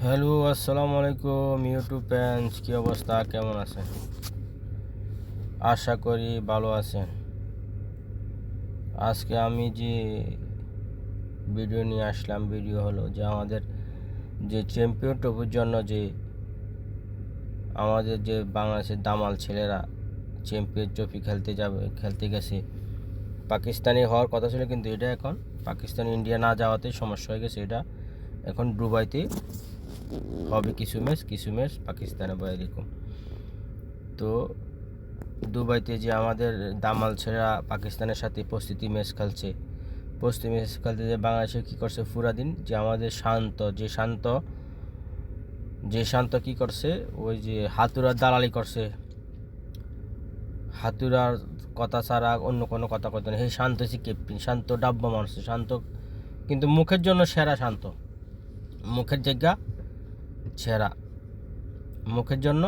Hello, আসসালামু আলাইকুম YouTube fans, কী অবস্থা, কেমন আছেন? আশা করি ভালো আছেন। আজকে আমি যে ভিডিও নিয়ে আসলাম, ভিডিও হলো যে আমাদের যে চ্যাম্পিয়ন ট্রফির জন্য যে আমাদের যে বাংলাদেশের দামাল ছেলেরা চ্যাম্পিয়ন ট্রফি খেলতে গেছে। পাকিস্তানি হওয়ার কথা ছিল, কিন্তু এটা এখন পাকিস্তান ইন্ডিয়া না যাওয়াতে সমস্যা হয়ে গেছে। এটা এখন দুবাইতে হবে কিছু ম্যাচ পাকিস্তানে বা এরকম। তো দুবাইতে যে আমাদের দামাল ছেলেরা পাকিস্তানের সাথে প্রস্তুতি ম্যাচ খেলতে যে বাংলাদেশে কী করছে পুরা দিন, যে আমাদের শান্ত কী করছে, ওই যে হাতুড়ার দালালি করছে। হাতুড়ার কথা ছাড়া অন্য কোনো কথা কইতে না। শান্ত হচ্ছে ক্যাপ্টেন, শান্ত ডাব্বা মারছে। শান্ত কিন্তু মুখের জন্য সেরা, শান্ত মুখের জায়গা সেরা, মুখের জন্য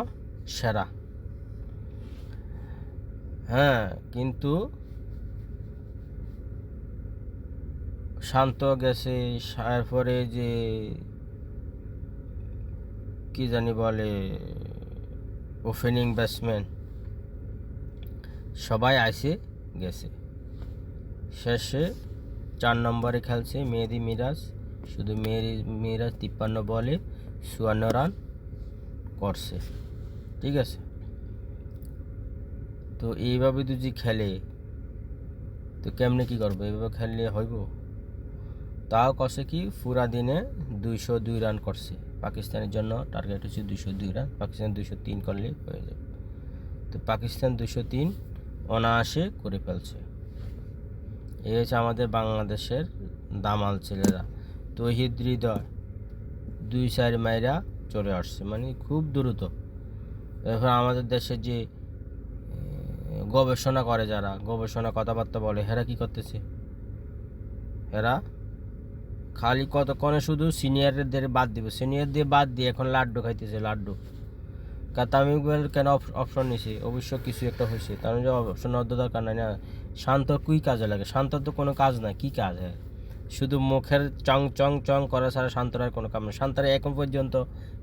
সেরা। হ্যাঁ, কিন্তু শান্ত গেছে। এরপরে যে কি জানি বলে ওপেনিং ব্যাটসম্যান সবাই আইসে গেছে। শেষে 4 নম্বরে খেলছে মেহেদী মিরাজ। শুধু মিরাজ 53 বলে 54 রান করছে। ঠিক আছে, তো এইভাবে যদি খেলে তো কেমনে কি করবো? এইভাবে খেললে হইব? তাও করছে কি, পুরা দিনে 202 রান করছে। পাকিস্তানের জন্য টার্গেট হচ্ছে 202 রান, পাকিস্তান 203 করলে হয়ে যাবে। তো পাকিস্তান 203 অনায়াসে করে ফেলছে। এই হচ্ছে আমাদের বাংলাদেশের দামাল ছেলেরা। তৌহিদ হৃদয় 2-4 মাইরা চলে আসছে, মানে খুব দ্রুত। এরপর আমাদের দেশে যে গবেষণা করে, যারা গবেষণা কথাবার্তা বলে, হেরা কি করতেছে? হেরা খালি কতক্ষণে শুধু সিনিয়রদের বাদ দিবে, সিনিয়রদের বাদ দিয়ে এখন লাড্ডু খাইতেছে। লাড্ডু তামিম কেন অপশন নিছে? অবশ্য কিছু একটা হয়েছে, তার যে অপশন অর্ধ দরকার নাই না। শান্ত কুই কাজে লাগে? শান্তর তো কোনো কাজ নাই। কি কাজ? হ্যাঁ, শুধু মুখের চং চং চং করা ছাড়া শান্তর আর কোনো কাম নেই। শান্তরা এখন পর্যন্ত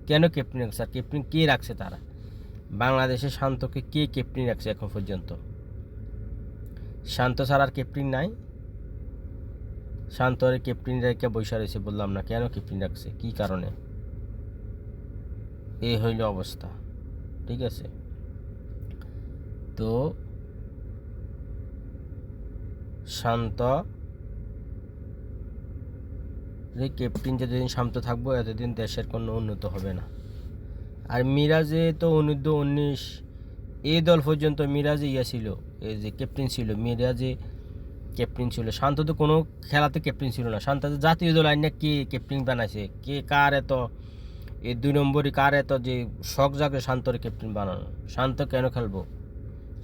কেন ক্যাপ্টেন রাখছে? আর ক্যাপ্টেন কে রাখছে? তারা বাংলাদেশে শান্তকে কে ক্যাপ্টেন রাখছে এখন পর্যন্ত? শান্ত ছাড়া আর ক্যাপ্টেন নাই। শান্তর ক্যাপ্টেন রেখে বৈশা রয়েছে, বললাম না কেন ক্যাপ্টেন রাখছে, কি কারণে? এই হইল অবস্থা। ঠিক আছে, তো শান্ত ক্যাপ্টেন যতদিন শান্ত থাকবো এতদিন দেশের কোনো উন্নত হবে না। আর মিরাজে তো 19 এই দল পর্যন্ত মিরাজে ছিল, এই যে ক্যাপ্টেন ছিল, মিরাজে ক্যাপ্টেন ছিল। শান্ত তো কোনো খেলাতে ক্যাপ্টেন ছিল না। শান্ত জাতীয় দল আইন কে ক্যাপ্টেন বানাইছে? কে কার এত এই 2 নম্বরই কার এত যে শখ জাগে শান্তরে ক্যাপ্টেন বানানো? শান্ত কেন খেলবো?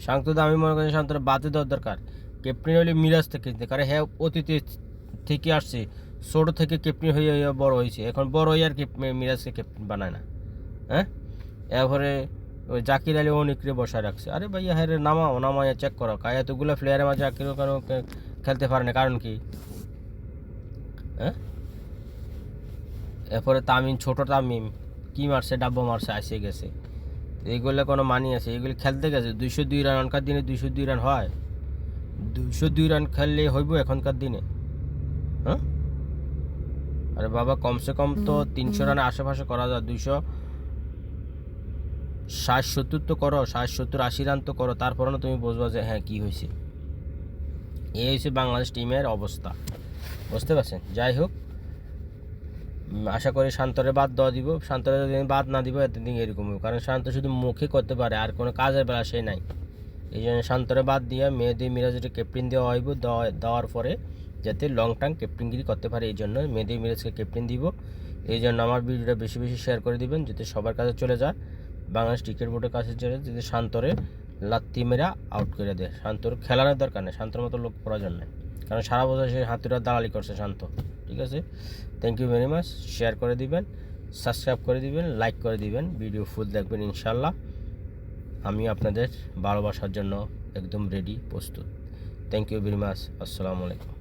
শান্ত তো আমি মনে করি শান্তরে বাদে দেওয়ার দরকার। ক্যাপ্টেন হলে মিরাজ থেকে, কারণ হ্যাঁ অতীতে থেকে আসছে, ছোটো থেকে ক্যাপ্টেন হয়ে বড় হয়েছে, এখন বড় হয়ে আর মিরাজকে ক্যাপ্টেন বানায় না। হ্যাঁ, এরপরে ওই জাকির আলী অনেকরে বসায় রাখছে। আরে ভাইয়া, হ্যাঁ রে, নামাইয়া চেক করো এতগুলো প্লেয়ারের মাঝে জাকিরও কেন খেলতে পারে না? কারণ কি? হ্যাঁ, এরপরে ছোট তামিম কি মারছে? ডাব্বা মারছে, আসে গেছে। এইগুলো কোনো মানি আছে? এইগুলো খেলতে গেছে 202 রান। এখনকার দিনে 202 রান হয়? 202 রান খেললে হইব এখনকার দিনে? হ্যাঁ, আরে বাবা, কমসে কম তো 300 রানের আশেপাশে করা যায়। 260-70 তো করো, 60-70-80 রান তো করো, তারপরে না তুমি বুঝবা যে হ্যাঁ কী হয়েছে। এই হয়েছে বাংলাদেশ টিমের অবস্থা, বুঝতে পারছেন? যাই হোক, আশা করি শান্তরে বাদ দেওয়া দিব। শান্তরে যদি বাদ না দিব এতদিন এরকম, কারণ শান্ত শুধু মুখে করতে পারে, আর কোনো কাজের বেলা সে নাই। এই জন্য শান্তরে বাদ দিয়ে মেহেদী মিরাজকে ক্যাপ্টেন দেওয়া হইব। দেওয়ার পরে যাতে লং টার্ম ক্যাপ্টেনগিরি করতে পারে, এই জন্য মেহেদী মিরাজকে ক্যাপ্টেন দিব। এই জন্য আমার ভিডিওটা বেশি বেশি শেয়ার করে দিবেন, যাতে সবার কাছে চলে যায়, বাংলাদেশ ক্রিকেট বোর্ডের কাছে চলে, যাতে শান্তরে লাত্তি মেরা আউট করে দেয়। শান্তর খেলানোর দরকার নেই, শান্তর মতো লোক প্রয়োজন নেই, কারণ সারা বছর সে হাতুড়ার দালালি করছে শান্ত। ঠিক আছে, thank you very much. Share করে দিবেন, সাবস্ক্রাইব করে দিবেন, লাইক করে দিবেন, ভিডিও ফুল দেখবেন ইনশাল্লাহ। আমি আপনাদের ভালোবাসার জন্য একদম রেডি, প্রস্তুত। Thank you very much. আসসালামু আলাইকুম।